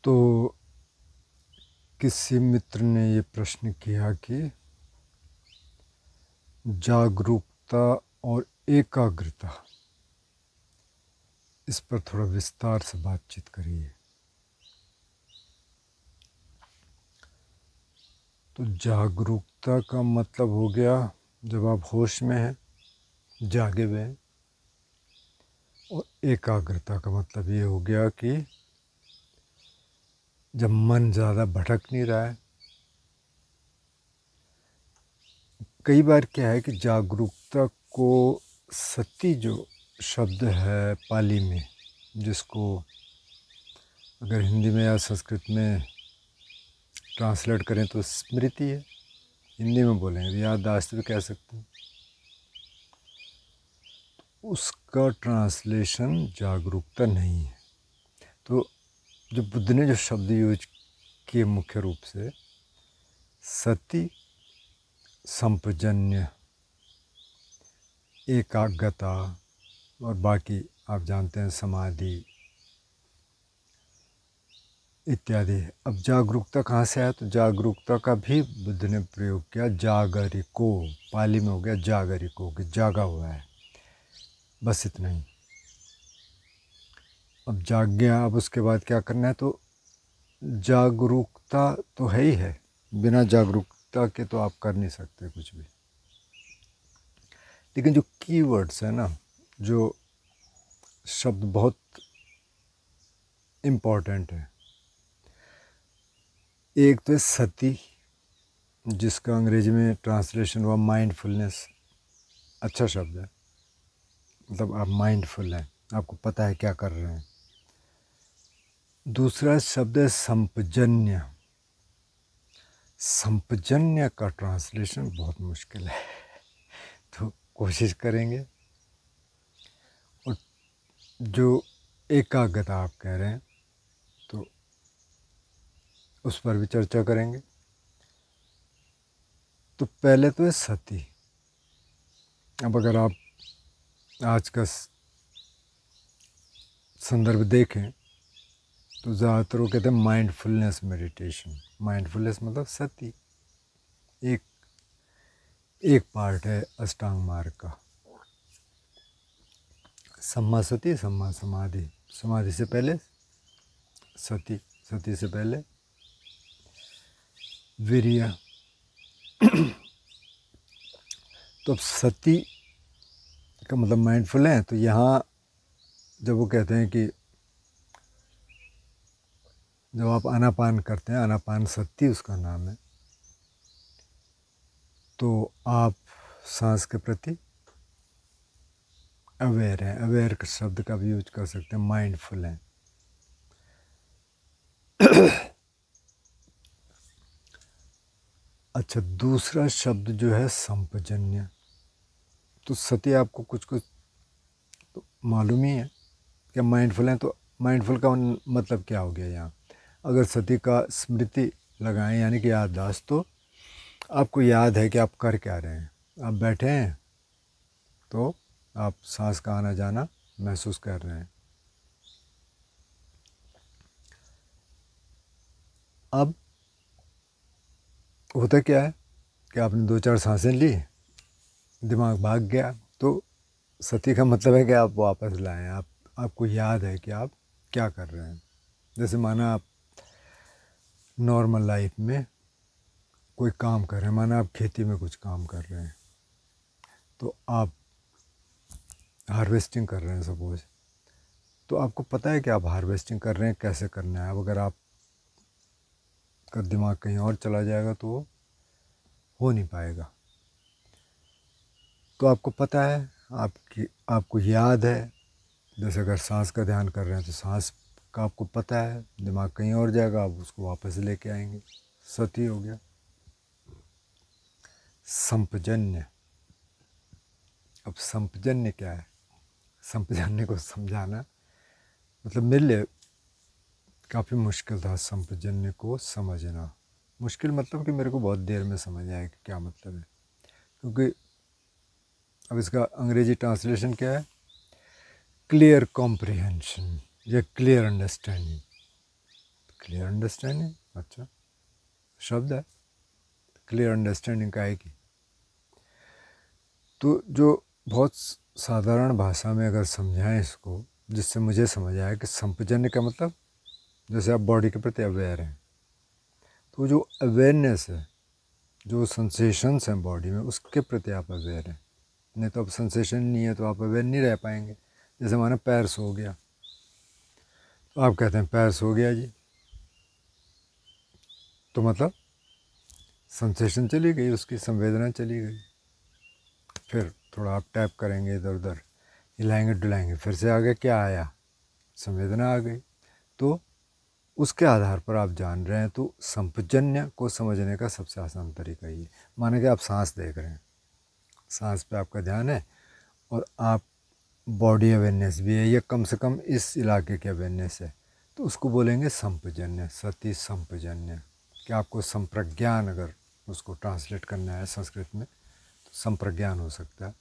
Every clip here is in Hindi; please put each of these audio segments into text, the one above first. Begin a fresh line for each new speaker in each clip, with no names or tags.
तो किसी मित्र ने ये प्रश्न किया कि जागरूकता और एकाग्रता, इस पर थोड़ा विस्तार से बातचीत करिए। तो जागरूकता का मतलब हो गया जब आप होश में हैं, जागे हुए हैं। और एकाग्रता का मतलब ये हो गया कि जब मन ज़्यादा भटक नहीं रहा है। कई बार क्या है कि जागरूकता को सती जो शब्द है पाली में, जिसको अगर हिंदी में या संस्कृत में ट्रांसलेट करें तो स्मृति है, हिंदी में बोलेंगे याददाश्त भी कह सकते हैं। उसका ट्रांसलेशन जागरूकता नहीं है। तो जो बुद्ध ने जो शब्द यूज किए मुख्य रूप से सति, संपजन्य, एकाग्रता और बाकी आप जानते हैं समाधि इत्यादि। अब जागरूकता कहाँ से आया? तो जागरूकता का भी बुद्ध ने प्रयोग किया जागरिको, पाली में हो गया जागरिको, कि जागा हुआ है, बस इतना ही। अब जाग गया, अब उसके बाद क्या करना है? तो जागरूकता तो है ही है, बिना जागरूकता के तो आप कर नहीं सकते कुछ भी। लेकिन जो कीवर्ड्स है ना, जो शब्द बहुत इम्पॉर्टेंट है, एक तो है सती, जिसका अंग्रेजी में ट्रांसलेशन हुआ माइंडफुलनेस। अच्छा शब्द है, मतलब आप माइंडफुल हैं, आपको पता है क्या कर रहे हैं। दूसरा शब्द है संपजन्य। संपजन्य का ट्रांसलेशन बहुत मुश्किल है, तो कोशिश करेंगे। और जो एकाग्रता आप कह रहे हैं, तो उस पर भी चर्चा करेंगे। तो पहले तो है सती। अब अगर आप आज का संदर्भ देखें तो ज़्यादातर वो कहते हैं माइंडफुलनेस मेडिटेशन। माइंडफुलनेस मतलब सती एक पार्ट है अष्टांग मार्ग का। सम्मा सती, सम्मा समाधि, समाधि से पहले सती, सती से पहले वीर्य। तो अब सती का मतलब माइंडफुल है। तो यहाँ जब वो कहते हैं कि जब आप आनापान करते हैं, आनापान सती उसका नाम है, तो आप सांस के प्रति अवेयर हैं। अवेयर शब्द का भी यूज कर सकते हैं, माइंडफुल हैं। अच्छा, दूसरा शब्द जो है संपजन्य। तो सती आपको कुछ कुछ तो मालूम ही है कि माइंडफुल हैं। तो माइंडफुल का मतलब क्या हो गया यहाँ? अगर सती का स्मृति लगाएं यानी कि याददाश्त, तो आपको याद है कि आप कर क्या रहे हैं। आप बैठे हैं तो आप सांस का आना जाना महसूस कर रहे हैं। अब होता क्या है कि आपने 2-4 सांसें ली, दिमाग भाग गया, तो सती का मतलब है कि आप वापस लाएं। आपको याद है कि आप क्या कर रहे हैं। जैसे माना आप नॉर्मल लाइफ में कोई काम कर रहे हैं, माना आप खेती में कुछ काम कर रहे हैं, तो आप हार्वेस्टिंग कर रहे हैं सपोज। तो आपको पता है कि आप हार्वेस्टिंग कर रहे हैं, कैसे करना है। अब अगर आप का दिमाग कहीं और चला जाएगा तो वो हो नहीं पाएगा। तो आपको पता है, आपको याद है। जैसे अगर सांस का ध्यान कर रहे हैं तो सांस का आपको पता है, दिमाग कहीं और जाएगा, आप उसको वापस लेके आएंगे। सती हो गया। संपजन्य। अब संपजन्य क्या है? संपजन्य को समझाना मतलब मेरे लिए काफ़ी मुश्किल था। संपजन्य को समझना मुश्किल मतलब कि मेरे को बहुत देर में समझ आया कि क्या मतलब है। क्योंकि अब इसका अंग्रेजी ट्रांसलेशन क्या है? क्लियर कॉम्प्रिहेंशन या क्लियर अंडरस्टैंडिंग। क्लियर अंडरस्टैंडिंग, अच्छा शब्द है, क्लियर अंडरस्टैंडिंग का है कि, तो जो बहुत साधारण भाषा में अगर समझाएं इसको, जिससे मुझे समझ आया कि संपजन्य का मतलब, जैसे आप बॉडी के प्रति अवेयर हैं, तो जो अवेयरनेस है, जो सेंसेशंस हैं बॉडी में, उसके प्रति आप अवेयर हैं। नहीं तो अब सेंसेशन नहीं है तो आप अवेयर नहीं रह पाएंगे। जैसे माना पैर सो गया, तो आप कहते हैं पैर सो गया जी, तो मतलब सेंसेशन चली गई, उसकी संवेदना चली गई। फिर थोड़ा आप टैप करेंगे इधर उधर, हिलाएंगे डुलाएंगे, फिर से आगे क्या आया, संवेदना आ गई। तो उसके आधार पर आप जान रहे हैं। तो संपजन्य को समझने का सबसे आसान तरीका ये, माने कि आप सांस देख रहे हैं, सांस पे आपका ध्यान है और आप बॉडी अवेयरनेस भी है, या कम से कम इस इलाके की अवेयरनेस है, तो उसको बोलेंगे संपजन्य, सति संपजन्य। कि आपको संप्रज्ञान अगर उसको ट्रांसलेट करना है संस्कृत में, तो संप्रज्ञान हो सकता है।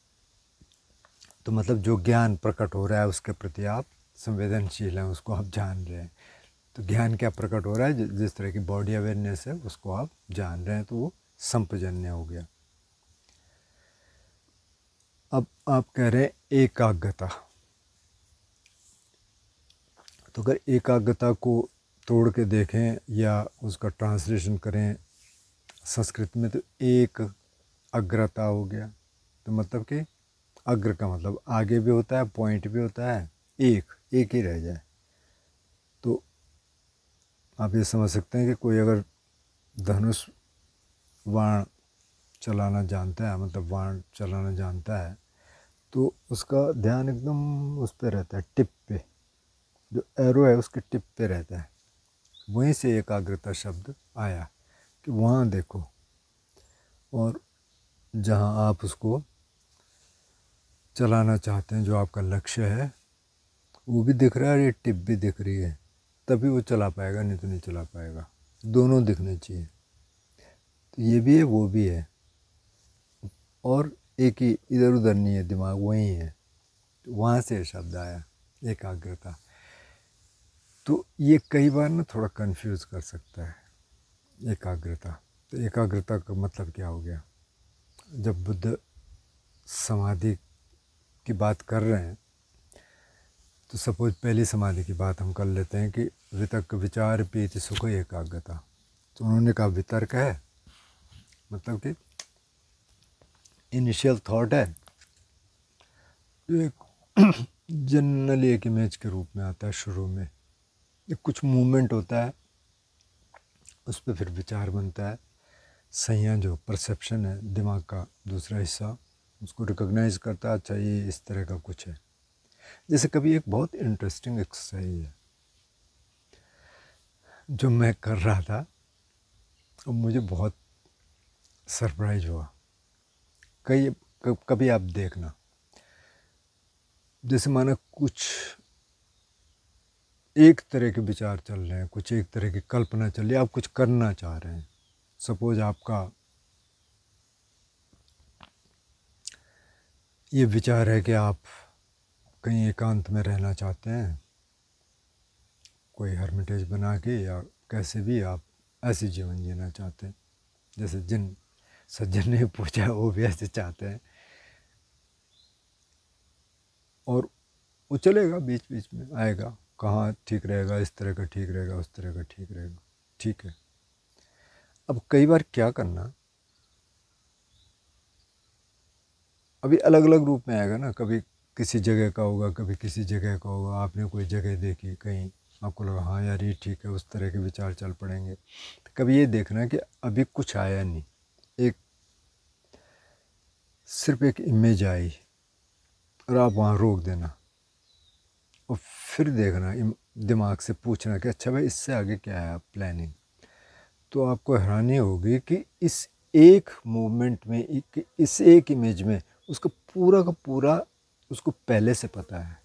तो मतलब जो ज्ञान प्रकट हो रहा है उसके प्रति आप संवेदनशील हैं, उसको आप जान रहे हैं। तो ज्ञान क्या प्रकट हो रहा है, जिस तरह की बॉडी अवेयरनेस है उसको आप जान रहे हैं, तो वो संपजन्य हो गया। अब आप कह रहे हैं एकाग्रता, तो अगर एकाग्रता को तोड़ के देखें या उसका ट्रांसलेशन करें संस्कृत में, तो एक अग्रता हो गया। तो मतलब कि अग्र का मतलब आगे भी होता है, पॉइंट भी होता है, एक ही रह जाए। तो आप ये समझ सकते हैं कि कोई अगर धनुष बाण चलाना जानता है, मतलब बाण चलाना जानता है, तो उसका ध्यान एकदम उस पे रहता है, टिप पे, जो एरो है उसके टिप पे रहता है। वहीं से एकाग्रता शब्द आया कि वहाँ देखो, और जहाँ आप उसको चलाना चाहते हैं, जो आपका लक्ष्य है, वो भी दिख रहा है, ये टिप भी दिख रही है, तभी वो चला पाएगा, नहीं तो नहीं चला पाएगा। दोनों दिखने चाहिए। तो ये भी है, वो भी है, और एक ही इधर उधर नहीं है, दिमाग वहीं है। तो वहाँ से शब्द आया एकाग्रता। तो ये कई बार ना थोड़ा कंफ्यूज कर सकता है एकाग्रता। तो एकाग्रता का मतलब क्या हो गया? जब बुद्ध समाधि की बात कर रहे हैं, तो सपोज पहली समाधि की बात हम कर लेते हैं कि वितर्क विचार पीति सुख एकाग्रता। तो उन्होंने कहा वितर्क है, मतलब कि इनिशियल थॉट है, एक जनरली एक इमेज के रूप में आता है शुरू में, एक कुछ मूवमेंट होता है, उस पर फिर विचार बनता है। संज्ञा जो परसेप्शन है, दिमाग का दूसरा हिस्सा उसको रिकॉग्नाइज करता है, अच्छा ये इस तरह का कुछ है। जैसे कभी एक बहुत इंटरेस्टिंग एक्सरसाइज है जो मैं कर रहा था और मुझे बहुत सरप्राइज हुआ। कभी आप देखना, जैसे माना कुछ एक तरह के विचार चल रहे हैं, कुछ एक तरह की कल्पना चल रही है, आप कुछ करना चाह रहे हैं। सपोज आपका ये विचार है कि आप कहीं एकांत में रहना चाहते हैं, कोई हर्मिटेज बना के, या कैसे भी आप ऐसे जीवन जीना चाहते हैं जैसे जिन सज्जन ने पूछा वो भी ऐसे चाहते हैं। और वो चलेगा, बीच बीच में आएगा, कहाँ ठीक रहेगा, इस तरह का ठीक रहेगा, उस तरह का ठीक रहेगा, ठीक है। अब कई बार क्या करना, अभी अलग अलग रूप में आएगा ना, कभी किसी जगह का होगा, कभी किसी जगह का होगा। आपने कोई जगह देखी कहीं, आपको लगा हाँ यार ये ठीक है, उस तरह के विचार चल पड़ेंगे। तो कभी ये देखना कि अभी कुछ आया नहीं, एक सिर्फ एक इमेज आई, और आप वहाँ रोक देना और फिर देखना, दिमाग से पूछना कि अच्छा भाई इससे आगे क्या है प्लानिंग। तो आपको हैरानी होगी कि इस एक मूवमेंट में, इस एक इमेज में उसका पूरा का पूरा उसको पहले से पता है।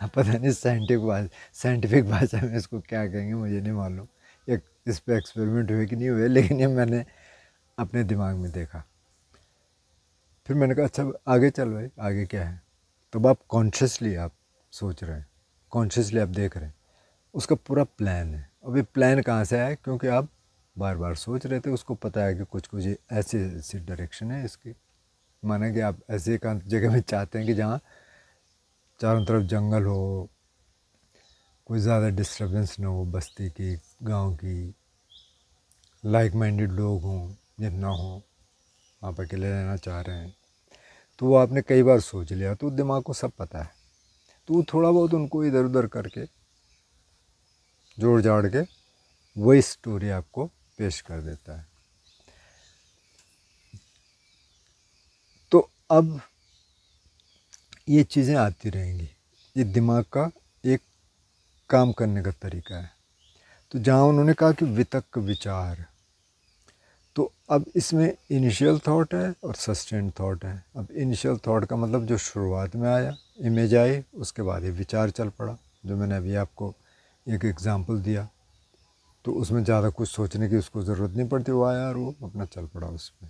पता नहीं साइंटिफिक भाषा में इसको क्या कहेंगे, मुझे नहीं मालूम, या इस पे एक्सपेरिमेंट हुए कि नहीं हुए, लेकिन ये मैंने अपने दिमाग में देखा। फिर मैंने कहा अच्छा आगे चल भाई, आगे क्या है। तब आप कॉन्शियसली आप सोच रहे हैं, कॉन्शियसली आप देख रहे हैं, उसका पूरा प्लान है। अब ये प्लान कहाँ से आया? क्योंकि आप बार बार सोच रहे थे, उसको पता है कि कुछ कुछ ऐसी ऐसी डायरेक्शन है इसकी। माना कि आप ऐसे एक जगह में चाहते हैं कि जहाँ चारों तरफ जंगल हो, कोई ज़्यादा डिस्टर्बेंस ना हो बस्ती की, गांव की, लाइक माइंडेड लोग हों, जितना हो, आप अकेले रहना चाह रहे हैं। तो वो आपने कई बार सोच लिया, तो दिमाग को सब पता है, तो वो थोड़ा बहुत उनको इधर उधर करके जोड़ जाड़ के वही स्टोरी आपको पेश कर देता है। तो अब ये चीज़ें आती रहेंगी, ये दिमाग का एक काम करने का तरीका है। तो जहाँ उन्होंने कहा कि वितर्क विचार, तो अब इसमें इनिशियल थॉट है और सस्टेन्ड थॉट है। अब इनिशियल थॉट का मतलब जो शुरुआत में आया, इमेज आई, उसके बाद ये विचार चल पड़ा, जो मैंने अभी आपको एक एग्जांपल दिया। तो उसमें ज़्यादा कुछ सोचने की उसको ज़रूरत नहीं पड़ती, वो आया और वो अपना चल पड़ा उसमें।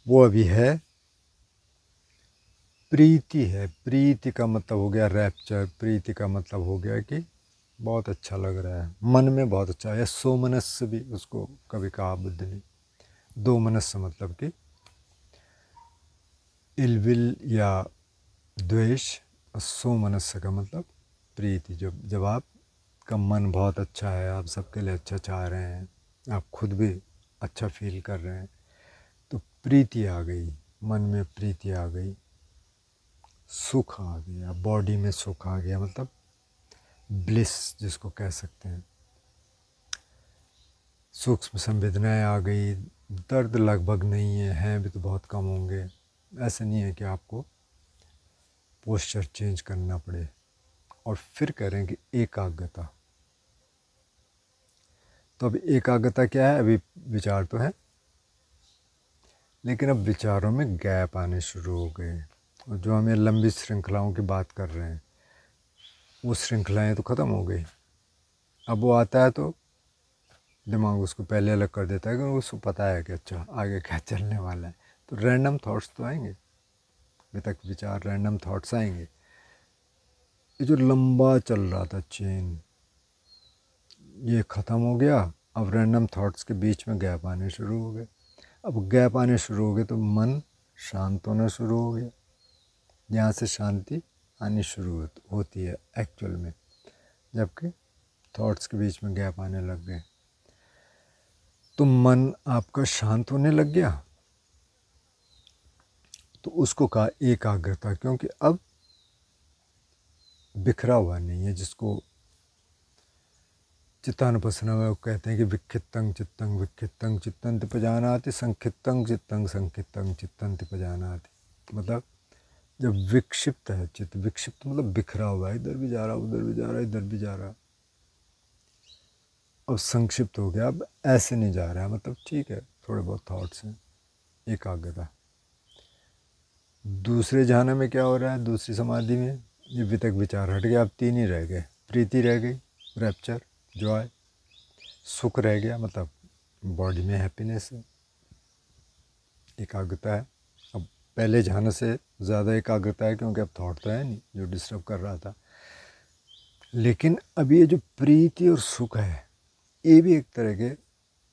वो अभी है प्रीति है। प्रीति का मतलब हो गया रैप्चर, प्रीति का मतलब हो गया कि बहुत अच्छा लग रहा है, मन में बहुत अच्छा है। सोमनस्य भी उसको कभी कहा बुद्ध ने। दो मनस्य मतलब कि इलविल या द्वेष, और सोमनस्य का मतलब प्रीति। जब आपका मन बहुत अच्छा है, आप सबके लिए अच्छा चाह रहे हैं, आप खुद भी अच्छा फील कर रहे हैं, तो प्रीति आ गई, मन में प्रीति आ गई, सुख आ गया, बॉडी में सुख आ गया, मतलब ब्लिस जिसको कह सकते हैं। सूक्ष्म संवेदनाएं आ गई, दर्द लगभग नहीं है, हैं भी तो बहुत कम होंगे। ऐसा नहीं है कि आपको पोस्चर चेंज करना पड़े। और फिर करें कि एकाग्रता। तो अब एकाग्रता क्या है? अभी विचार तो है, लेकिन अब विचारों में गैप आने शुरू हो गए, और जो हमें लंबी श्रृंखलाओं की बात कर रहे हैं, वो श्रृंखलाएं तो ख़त्म हो गई। अब वो आता है तो दिमाग उसको पहले अलग कर देता है, क्योंकि उसको पता है कि अच्छा आगे क्या चलने वाला है। तो रैंडम थॉट्स तो आएंगे, वितर्क विचार, रैंडम थॉट्स आएंगे। ये जो लंबा चल रहा था चेन, ये ख़त्म हो गया। अब रैंडम थॉट्स के बीच में गैप आने शुरू हो गए। अब गैप आने शुरू हो गए तो मन शांत होना शुरू हो गया। यहाँ से शांति आनी शुरू होती है एक्चुअल में, जबकि थॉट्स के बीच में गैप आने लग गए। तो मन आपका शांत होने लग गया, तो उसको कहा एकाग्रता, क्योंकि अब बिखरा हुआ नहीं है। जिसको चित्तानुपස්සना में कहते हैं कि विक्षिप्तं चित्तं विक्षिप्तं चित्तं तिपजानाति, संक्षिप्तं चित्तं संक्षिप्तं चित्तं तिपजानाति। मतलब जब विक्षिप्त है चित्त, विक्षिप्त मतलब बिखरा हुआ है, इधर भी जा रहा, उधर भी जा रहा, इधर भी जा रहा। अब संक्षिप्त हो गया, अब ऐसे नहीं जा रहा है, मतलब ठीक है, थोड़े बहुत थॉट्स हैं, एकाग्रता। दूसरे जहाना में क्या हो रहा है? दूसरी समाधि में ये वितर्क विचार हट गया, अब तीन ही रह गए। प्रीति रह गई, रैप्चर, जॉय, सुख रह गया, मतलब बॉडी में हैप्पीनेस है, एकाग्रता है। अब पहले जहाना से ज़्यादा एकाग्रता है, क्योंकि अब थॉट तो है नहीं जो डिस्टर्ब कर रहा था। लेकिन अब ये जो प्रीति और सुख है, ये भी एक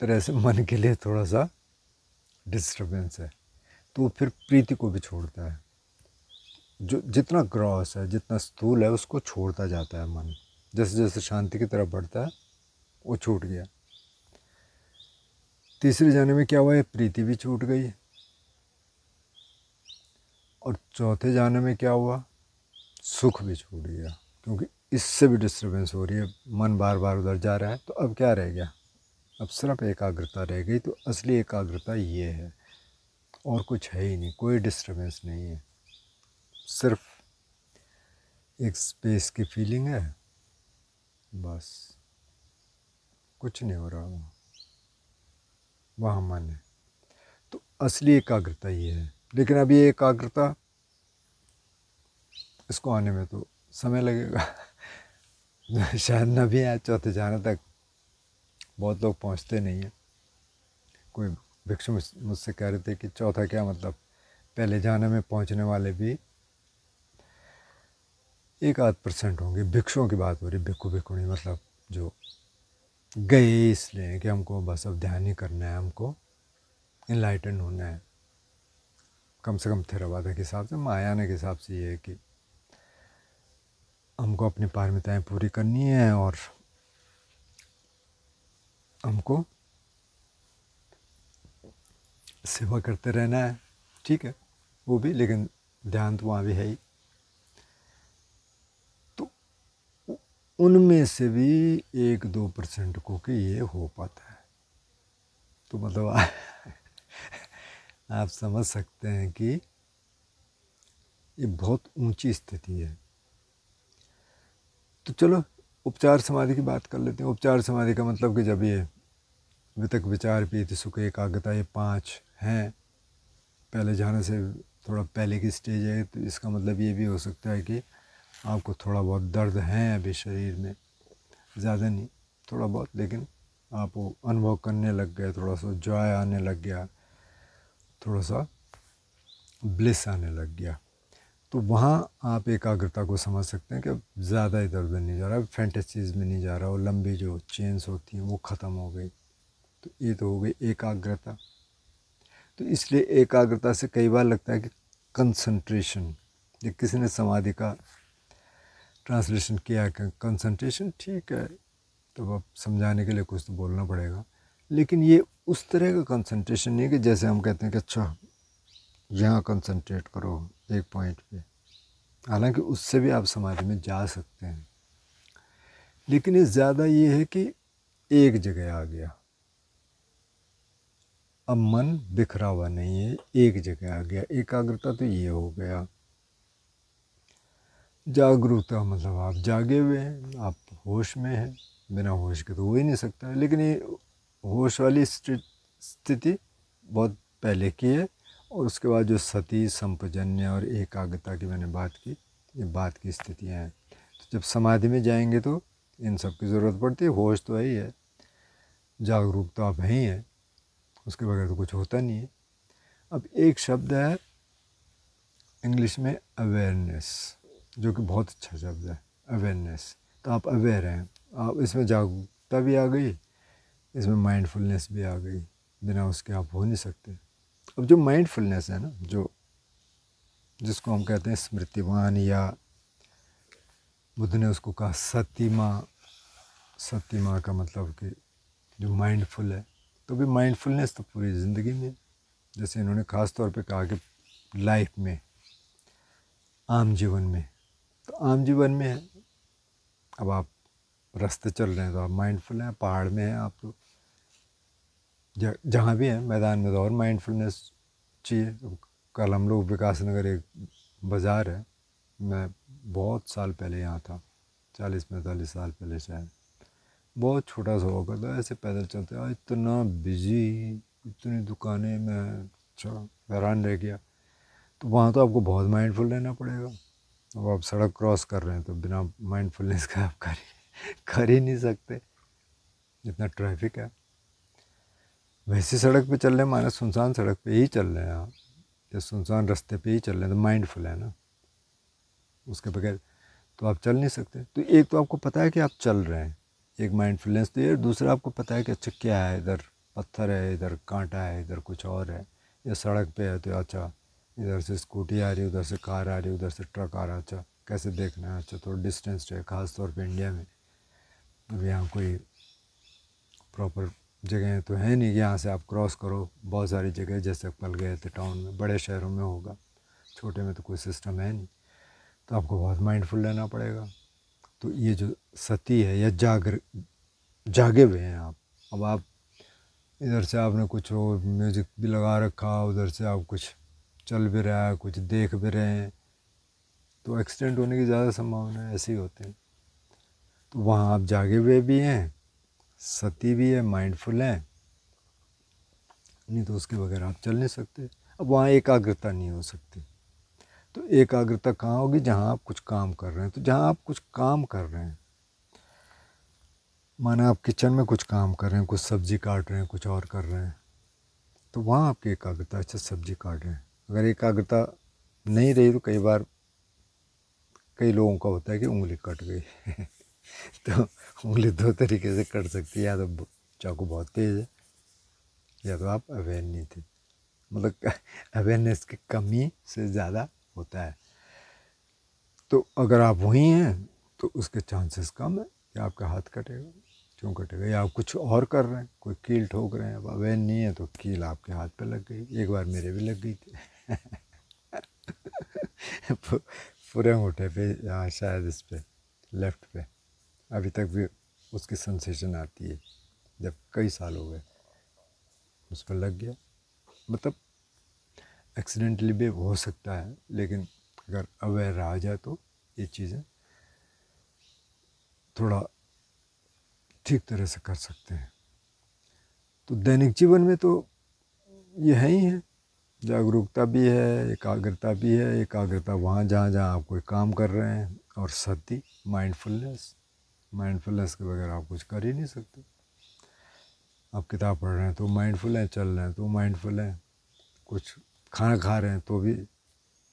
तरह से मन के लिए थोड़ा सा डिस्टर्बेंस है। तो फिर प्रीति को भी छोड़ता है। जो जितना ग्रॉस है, जितना स्थूल है, उसको छोड़ता जाता है मन। जैसे जैसे शांति की तरफ बढ़ता है, वो छूट गया। तीसरे जाने में क्या हुआ है? प्रीति भी छूट गई। और चौथे जाने में क्या हुआ? सुख भी छूट गया, क्योंकि इससे भी डिस्टर्बेंस हो रही है, मन बार बार उधर जा रहा है। तो अब क्या रह गया? अब सिर्फ एकाग्रता रह गई। तो असली एकाग्रता ये है, और कुछ है ही नहीं, कोई डिस्टर्बेंस नहीं है, सिर्फ एक स्पेस की फीलिंग है, बस कुछ नहीं हो रहा, वहाँ मन है। तो असली एकाग्रता ये है। लेकिन अब ये एकाग्रता, इसको आने में तो समय लगेगा शायद न भी आए चौथे जाने तक, बहुत लोग पहुँचते नहीं हैं। कोई भिक्षु मुझसे कह रहे थे कि चौथा क्या मतलब? पहले जाने में पहुँचने वाले भी 1-8% होंगे। भिक्षुओं की बात हो रही, भिक्षु भिक्षुणी, मतलब जो गए इसलिए कि हमको बस अब ध्यान ही करना है, हमको इनलाइटन होना है। कम से कम थेरावादा के हिसाब से, महायाना के हिसाब से ये है कि हमको अपनी पारमिताएं पूरी करनी है और हमको सेवा करते रहना है। ठीक है, वो भी, लेकिन ध्यान तो वहाँ भी है ही। तो उनमें से भी 1-2% को कि ये हो पाता है। तो मतलब आप समझ सकते हैं कि ये बहुत ऊंची स्थिति है। तो चलो उपचार समाधि की बात कर लेते हैं। उपचार समाधि का मतलब कि जब ये वितक विचार पीति सुख एकाग्रता, ये 5 हैं, पहले जाने से थोड़ा पहले की स्टेज है, तो इसका मतलब ये भी हो सकता है कि आपको थोड़ा बहुत दर्द है अभी शरीर में, ज़्यादा नहीं, थोड़ा बहुत, लेकिन आप वो अनुभव करने लग गए, थोड़ा सा जॉय आने लग गया, थोड़ा सा ब्लिस आने लग गया। तो वहाँ आप एकाग्रता को समझ सकते हैं कि अब ज़्यादा इधर उधर नहीं जा रहा, फैंटेसीज में नहीं जा रहा, वो लंबी जो चेन्स होती हैं वो ख़त्म हो गई। तो ये तो हो गई एकाग्रता। तो इसलिए एकाग्रता से कई बार लगता है कि कंसंट्रेशन, ये किसी ने समाधि का ट्रांसलेशन किया है, कंसंट्रेशन, ठीक है, तो अब समझाने के लिए कुछ तो बोलना पड़ेगा। लेकिन ये उस तरह का कंसंट्रेशन नहीं है कि जैसे हम कहते हैं कि अच्छा यहाँ कंसंट्रेट करो एक पॉइंट पे, हालांकि उससे भी आप समाधि में जा सकते हैं, लेकिन ये ज़्यादा ये है कि एक जगह आ गया, अब मन बिखरा हुआ नहीं है, एक जगह आ गया। एकाग्रता तो ये हो गया। जागरूकता मतलब आप जागे हुए हैं, आप होश में हैं, बिना होश के तो हो ही नहीं सकता। लेकिन ये होश वाली स्थिति बहुत पहले की है, और उसके बाद जो सती, संपजन्य और एकाग्रता की मैंने बात की, ये बात की स्थितियाँ हैं। तो जब समाधि में जाएंगे तो इन सब की ज़रूरत पड़ती है। होश तो है ही है, जागरूकता आप हैं ही है, उसके बगैर तो कुछ होता नहीं है। अब एक शब्द है इंग्लिश में अवेयरनेस, जो कि बहुत अच्छा शब्द है, अवेयरनेस। तो आप अवेयर हैं, आप इसमें जागरूकता भी आ गई, इसमें माइंडफुलनेस भी आ गई, बिना उसके आप हो नहीं सकते। अब जो माइंडफुलनेस है ना, जो जिसको हम कहते हैं स्मृतिवान, या बुद्ध ने उसको कहा सतीमा। सतीमा का मतलब कि जो माइंडफुल है। तो भी माइंडफुलनेस तो पूरी ज़िंदगी में, जैसे इन्होंने ख़ास तौर पे कहा कि लाइफ में, आम जीवन में, तो आम जीवन में है। अब आप रास्ते चल रहे हैं तो आप माइंडफुल हैं, पहाड़ में हैं आप, तो जहाँ भी हैं मैदान में, तो और माइंडफुलनेस चाहिए। तो कल हम लोग विकास नगर, एक बाज़ार है, मैं बहुत साल पहले यहाँ था, 40-45 साल पहले शायद, बहुत छोटा सा होगा, तो ऐसे पैदल चलते, आज इतना बिजी, इतनी दुकानें, मैं अच्छा हैरान रह गया। तो वहाँ तो आपको बहुत माइंडफुल रहना पड़ेगा। अब आप सड़क क्रॉस कर रहे हैं तो बिना माइंडफुलनेस का आप कर ही नहीं सकते, इतना ट्रैफिक है। वैसे सड़क पे चल रहे हैं, माना सुनसान सड़क पे ही चल रहे हैं आप, या सुनसान रास्ते पे ही चल रहे हैं, तो माइंडफुल है ना, उसके बगैर तो आप चल नहीं सकते। तो एक तो आपको पता है कि आप चल रहे हैं, एक माइंडफुलनेस तो ये, दूसरा आपको पता है कि अच्छा क्या है, इधर पत्थर है, इधर कांटा है, इधर कुछ और है, या सड़क पे है तो अच्छा इधर से स्कूटी आ रही है, उधर से कार आ रही है, उधर से ट्रक आ रहा है, अच्छा कैसे देखना है, अच्छा थोड़ा डिस्टेंस है, ख़ास तौर पे इंडिया में। अब यहाँ कोई प्रॉपर जगह तो है नहीं कि यहाँ से आप क्रॉस करो, बहुत सारी जगह, जैसे कल गए थे टाउन में, बड़े शहरों में होगा, छोटे में तो कोई सिस्टम है नहीं, तो आपको बहुत माइंडफुल रहना पड़ेगा। तो ये जो सती है, या जागे हुए हैं आप। अब आप इधर से आपने कुछ और म्यूज़िक भी लगा रखा, उधर से आप कुछ चल भी रहा है, कुछ देख भी रहे हैं, तो एक्सीडेंट होने की ज़्यादा संभावना है, ऐसे ही होते हैं। तो वहाँ आप जागे हुए भी हैं, सती भी है, माइंडफुल हैं, नहीं तो उसके बगैर आप चल नहीं सकते। अब वहाँ एकाग्रता नहीं हो सकती। तो एकाग्रता कहाँ होगी, जहाँ आप कुछ काम कर रहे हैं। तो जहाँ आप कुछ काम कर रहे हैं, माना आप किचन में कुछ काम कर रहे हैं, कुछ सब्ज़ी काट रहे हैं, कुछ और कर रहे हैं, तो वहाँ आपकी एकाग्रता, अच्छा सब्ज़ी काट रहे हैं। अगर एकाग्रता नहीं रही तो कई बार कई लोगों का होता है कि उंगली कट गई तो उंगली दो तरीके से कट सकती है, या तो चाकू बहुत तेज़ है, या तो आप अवेयर नहीं थे, मतलब अवेयरनेस की कमी से ज़्यादा होता है। तो अगर आप वहीं हैं तो उसके चांसेस कम है कि आपका हाथ कटेगा। क्यों कटेगा? या आप कुछ और कर रहे हैं, कोई कील ठोक रहे हैं, अब अवेयर नहीं है तो कील आपके हाथ पे लग गई। एक बार मेरे भी लग गई थी पूरे अंगूठे पे, यहाँ शायद इस पे लेफ्ट पे, अभी तक भी उसकी सेंसेशन आती है, जब कई साल हो गए उस पर लग गया। मतलब एक्सीडेंटली भी हो सकता है, लेकिन अगर अवेयर रहा जाए तो ये चीज़ें थोड़ा ठीक तरह से कर सकते हैं। तो दैनिक जीवन में तो ये है ही है, जागरूकता भी है, एकाग्रता भी है। एकाग्रता वहाँ जहाँ जहाँ आप कोई काम कर रहे हैं, और सती माइंडफुलनेस, माइंडफुलनेस के बगैर आप कुछ कर ही नहीं सकते। आप किताब पढ़ रहे हैं तो माइंडफुल हैं, चल रहे हैं तो माइंडफुल हैं, कुछ खाना खा रहे हैं तो भी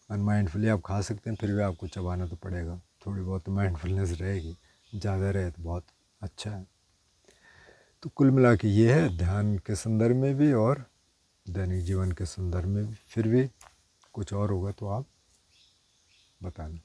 अनमाइंडफुली आप खा सकते हैं, फिर भी आपको चबाना तो पड़ेगा। थोड़ी बहुत माइंडफुलनेस रहेगी, ज़्यादा रहे तो बहुत अच्छा है। तो कुल मिला के ये है, ध्यान के संदर्भ में भी और दैनिक जीवन के संदर्भ में भी। फिर भी कुछ और होगा तो आप बताना।